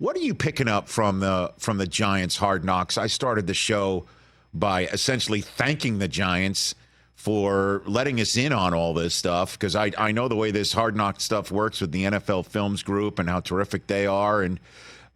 What are you picking up from the Giants' Hard Knocks? I started the show by essentially thanking the Giants for letting us in on all this stuff, because I know the way this Hard Knock stuff works with the NFL Films Group and how terrific they are, and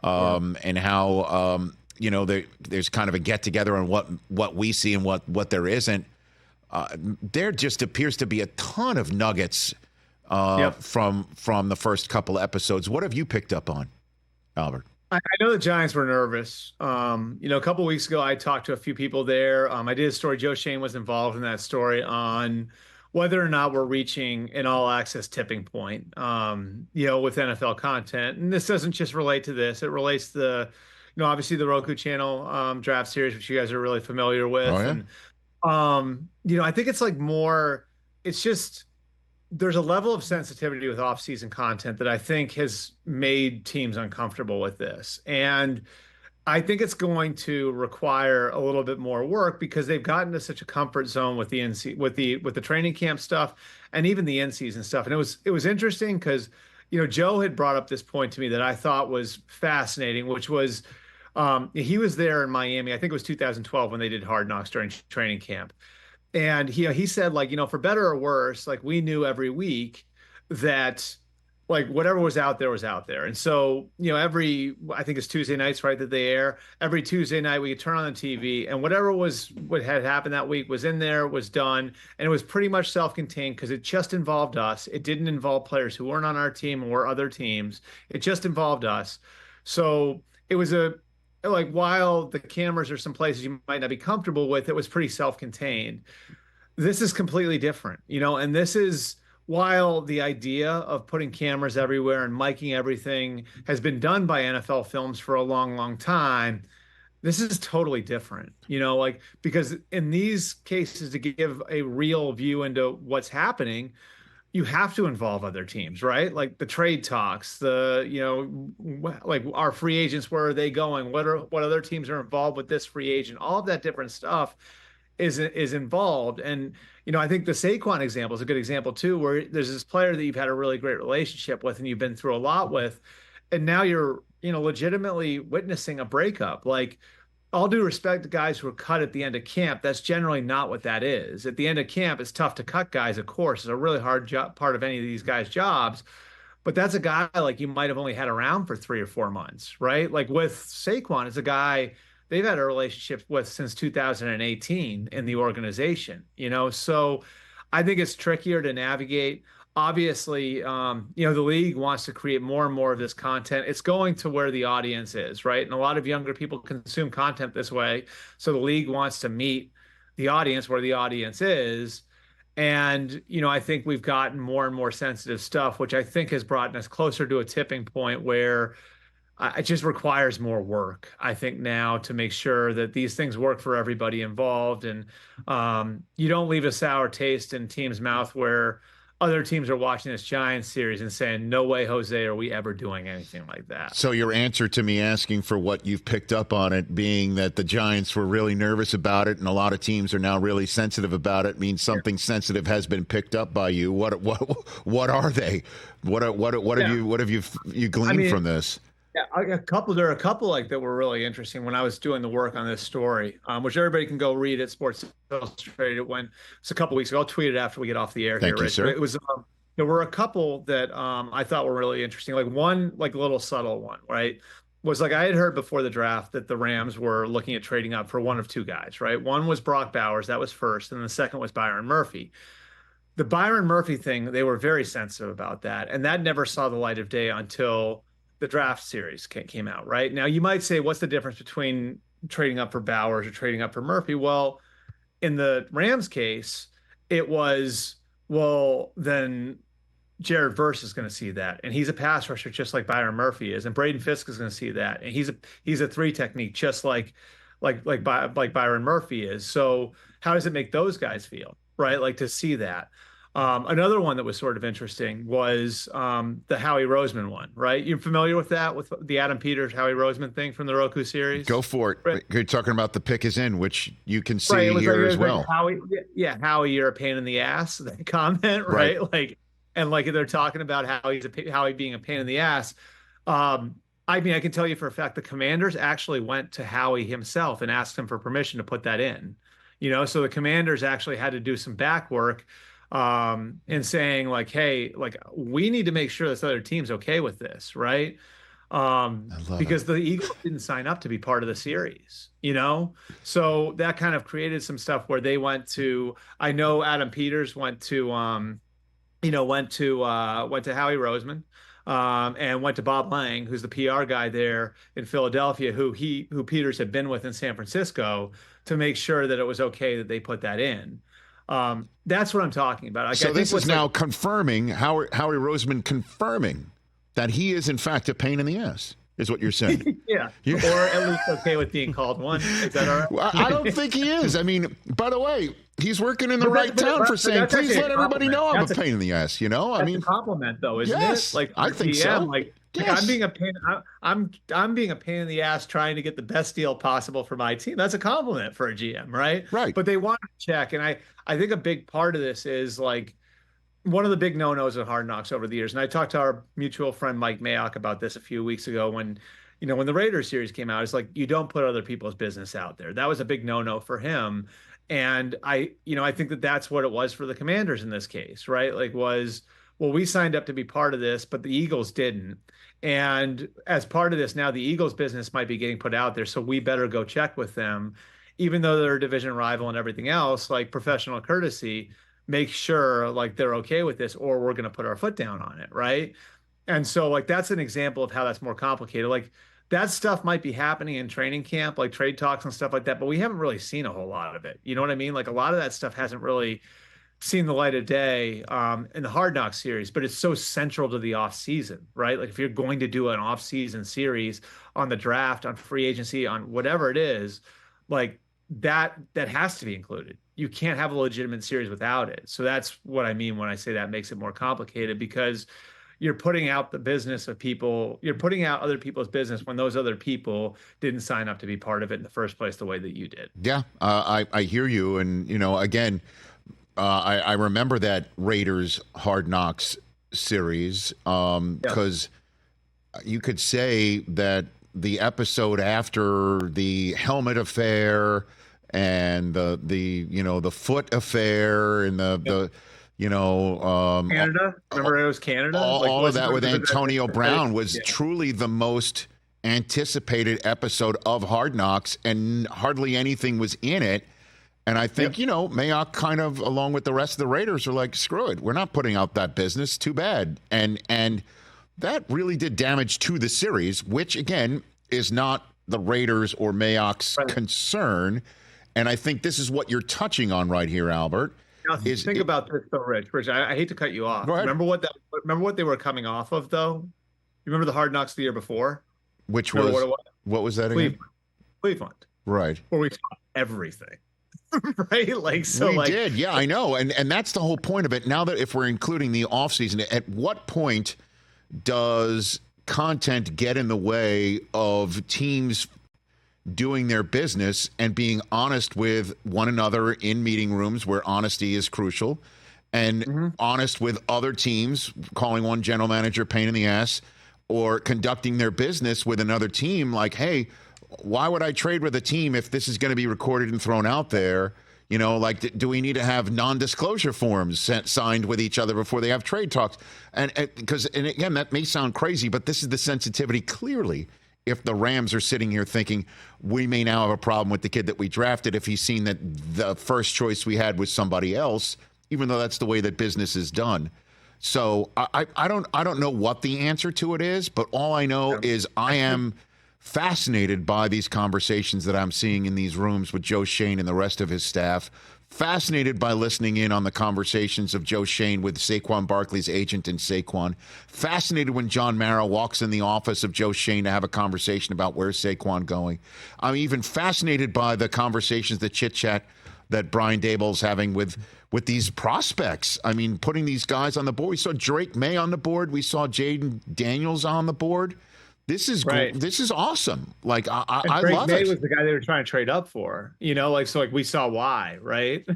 how there's kind of a get together on what we see and what there isn't. There just appears to be a ton of nuggets from the first couple of episodes. What have you picked up on, Albert? I know the Giants were nervous. A couple of weeks ago, I talked to a few people there. I did a story. Joe Shane was involved in that story on whether or not we're reaching an all-access tipping point, with NFL content. And this doesn't just relate to this. It relates to obviously the Roku channel draft series, which you guys are really familiar with. Oh, yeah? And, I think it's like more, it's just, there's a level of sensitivity with off-season content that I think has made teams uncomfortable with this. And I think it's going to require a little bit more work because they've gotten to such a comfort zone with the training camp stuff and even the in-season stuff. And it was interesting because, Joe had brought up this point to me that I thought was fascinating, which was he was there in Miami. I think it was 2012 when they did Hard Knocks during training camp. And he said, like, for better or worse, like we knew every week that like whatever was out there was out there. And so, I think it's Tuesday nights, right, that they air. Every Tuesday night we could turn on the TV and what had happened that week was in there, was done. And it was pretty much self-contained because it just involved us. It didn't involve players who weren't on our team or other teams. It just involved us. So it was while the cameras are some places you might not be comfortable with, it was pretty self-contained. This is completely different, and this is while the idea of putting cameras everywhere and miking everything has been done by NFL Films for a long, long time. This is totally different, because in these cases, to give a real view into what's happening, you have to involve other teams, right? Like the trade talks, like our free agents, where are they going? What other teams are involved with this free agent? All of that different stuff is involved. And, I think the Saquon example is a good example too, where there's this player that you've had a really great relationship with and you've been through a lot with, and now you're, legitimately witnessing a breakup. Like, all due respect to guys who are cut at the end of camp, that's generally not what that is. At the end of camp, it's tough to cut guys, of course. It's a really hard part of any of these guys' jobs. But that's a guy like you might have only had around for 3 or 4 months, right? Like with Saquon, it's a guy they've had a relationship with since 2018 in the organization, So I think it's trickier to navigate. Obviously, the league wants to create more and more of this content. It's going to where the audience is, right? And a lot of younger people consume content this way. So the league wants to meet the audience where the audience is. And, I think we've gotten more and more sensitive stuff, which I think has brought us closer to a tipping point where it just requires more work, I think, now to make sure that these things work for everybody involved. And you don't leave a sour taste in teams' mouth where other teams are watching this Giants series and saying, no way, Jose, are we ever doing anything like that? So your answer to me asking for what you've picked up on it being that the Giants were really nervous about it and a lot of teams are now really sensitive about it means something sensitive has been picked up by you. What are they? What have you gleaned from this? Yeah, there are a couple like that were really interesting when I was doing the work on this story, which everybody can go read at Sports Illustrated. It's a couple weeks ago. I'll tweet it after we get off the air. Thank you, Rich. sir. It was there were a couple that I thought were really interesting. Like one, like a little subtle one, right? Was like I had heard before the draft that the Rams were looking at trading up for one of two guys, right? One was Brock Bowers, that was first, and the second was Byron Murphy. The Byron Murphy thing, they were very sensitive about that, and that never saw the light of day until the draft series came out, right? Now, you might say, what's the difference between trading up for Bowers or trading up for Murphy? Well, in the Rams case, it was, well, then Jared Verse is going to see that. And he's a pass rusher just like Byron Murphy is. And Braden Fisk is going to see that. And he's a 3 technique just like Byron Murphy is. So how does it make those guys feel, right? Like to see that. Another one that was sort of interesting was the Howie Roseman one, right? You're familiar with that, with the Adam Peters, Howie Roseman thing from the Roku series? Go for it. Right. You're talking about the pick is in, which you can see here as well. Howie, Howie, you're a pain in the ass, that comment, right? Like they're talking about Howie being a pain in the ass. I mean, I can tell you for a fact the Commanders actually went to Howie himself and asked him for permission to put that in. So the Commanders actually had to do some back work and saying like, hey, like we need to make sure this other team's okay with this, right? I love it. Because the Eagles didn't sign up to be part of the series. So that kind of created some stuff where they went to, I know Adam Peters went to went to Howie Roseman, and went to Bob Lang, who's the PR guy there in Philadelphia, who Peters had been with in San Francisco, to make sure that it was okay that they put that in. That's what I'm talking about. Like, So I think this is what's now like, confirming, Howie Roseman confirming that he is in fact a pain in the ass, is what you're saying. yeah, You- or at least okay with being called one. Is that all right? Well, I don't think he is. I mean, by the way, he's working in the But right that- but- town but- for but saying, that's please actually a let everybody know compliment. I'm a pain in the ass. I That's mean, a compliment, though, isn't yes, it? Like I for think GM, so. like Yes. I'm being a pain. I'm being a pain in the ass trying to get the best deal possible for my team. That's a compliment for a GM, right? Right. But they want to check, and I think a big part of this is like one of the big no-nos of Hard Knocks over the years. And I talked to our mutual friend Mike Mayock about this a few weeks ago when the Raiders series came out. It's like you don't put other people's business out there. That was a big no-no for him. And I think that that's what it was for the Commanders in this case, right? Like well, we signed up to be part of this, but the Eagles didn't. And as part of this, now the Eagles business might be getting put out there, so we better go check with them, even though they're a division rival and everything else. Like professional courtesy, make sure like they're okay with this, or we're going to put our foot down on it, right? And so like that's an example of how that's more complicated. Like that stuff might be happening in training camp, like trade talks and stuff like that, but we haven't really seen a whole lot of it. You know what I mean? Like a lot of that stuff hasn't really seen the light of day in the Hard Knocks series, but it's so central to the off season, right? Like if you're going to do an off season series on the draft, on free agency, on whatever it is, like that has to be included. You can't have a legitimate series without it. So that's what I mean when I say that makes it more complicated, because you're putting out the business of people, you're putting out other people's business when those other people didn't sign up to be part of it in the first place the way that you did. Yeah, I hear you. And, again, I remember that Raiders Hard Knocks series because you could say that the episode after the helmet affair and the foot affair and the Canada, remember it was Canada. all of that with Antonio Brown was Yeah. truly the most anticipated episode of Hard Knocks, and hardly anything was in it. And I think, Mayock kind of, along with the rest of the Raiders, are like, screw it. We're not putting out that business. Too bad. And that really did damage to the series, which, again, is not the Raiders or Mayock's concern. And I think this is what you're touching on right here, Albert. Now, think about this, though, Rich. Rich, I hate to cut you off. Go ahead. Remember what they were coming off of, though? You remember the Hard Knocks the year before? Which Remember was, what it was? what was that again? Cleveland. Right. Where we saw everything. Right? Like, so we like did. Yeah, I know. And that's the whole point of it. Now that if we're including the offseason, at what point does content get in the way of teams doing their business and being honest with one another in meeting rooms where honesty is crucial, and honest with other teams, calling one general manager pain in the ass, or conducting their business with another team like, hey, why would I trade with a team if this is going to be recorded and thrown out there? Do we need to have non-disclosure forms signed with each other before they have trade talks? And again, that may sound crazy, but this is the sensitivity clearly. If the Rams are sitting here thinking we may now have a problem with the kid that we drafted if he's seen that the first choice we had was somebody else, even though that's the way that business is done. So I don't know what the answer to it is, but all I know is I am fascinated by these conversations that I'm seeing in these rooms with Joe Schoen and the rest of his staff. Fascinated by listening in on the conversations of Joe Schoen with Saquon Barkley's agent and Saquon. Fascinated when John Mara walks in the office of Joe Schoen to have a conversation about where's Saquon going. I'm even fascinated by the conversations, the chit-chat that Brian Daboll's having with these prospects. I mean, putting these guys on the board. We saw Drake May on the board. We saw Jaden Daniels on the board. This is This is awesome. Like I Drake love May it. was the guy they were trying to trade up for. So we saw why, right?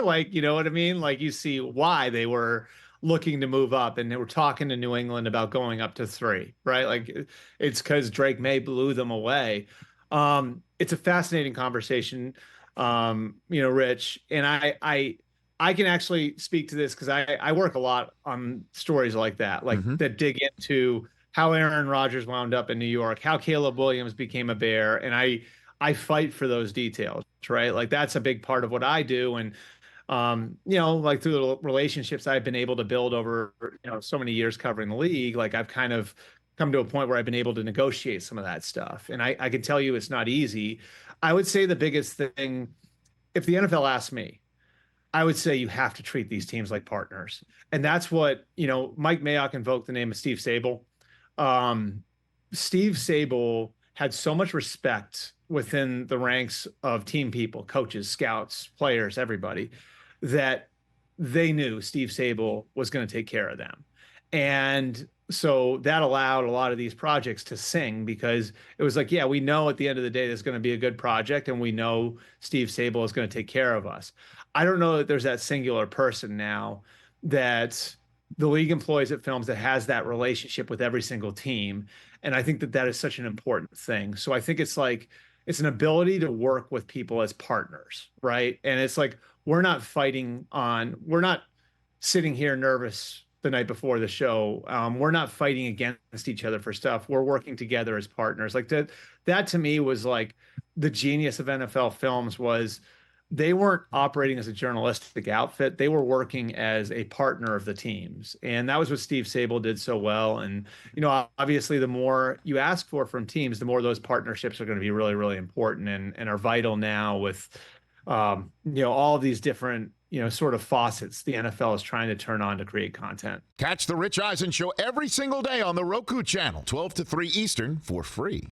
Like, you know what I mean? Like you see why they were looking to move up, and they were talking to New England about going up to 3, right? Like it's because Drake May blew them away. It's a fascinating conversation, Rich, and I can actually speak to this because I work a lot on stories like that, like Mm-hmm. that dig into how Aaron Rodgers wound up in New York, how Caleb Williams became a Bear, and I fight for those details, right? Like that's a big part of what I do, and like through the relationships I've been able to build over, so many years covering the league, like I've kind of come to a point where I've been able to negotiate some of that stuff, and I can tell you it's not easy. I would say the biggest thing, if the NFL asks me, I would say you have to treat these teams like partners. And that's what, Mike Mayock invoked the name of Steve Sable. Um, Steve Sable had so much respect within the ranks of team people, coaches, scouts, players, everybody, that they knew Steve Sable was going to take care of them. And so that allowed a lot of these projects to sing because it was like, yeah, we know at the end of the day there's going to be a good project and we know Steve Sable is going to take care of us. I don't know that there's that singular person now that the league employs at Films that has that relationship with every single team. And I think that that is such an important thing. So I think it's like, it's an ability to work with people as partners, right? And it's like, we're not sitting here nervous the night before the show. We're not fighting against each other for stuff. We're working together as partners. Like that to me was like the genius of NFL Films was they weren't operating as a journalistic outfit. They were working as a partner of the teams. And that was what Steve Sable did so well. And, obviously the more you ask for from teams, the more those partnerships are going to be really, really important and are vital now with, all of these different, sort of faucets the NFL is trying to turn on to create content. Catch the Rich Eisen Show every single day on the Roku channel, 12 to 3 Eastern, for free.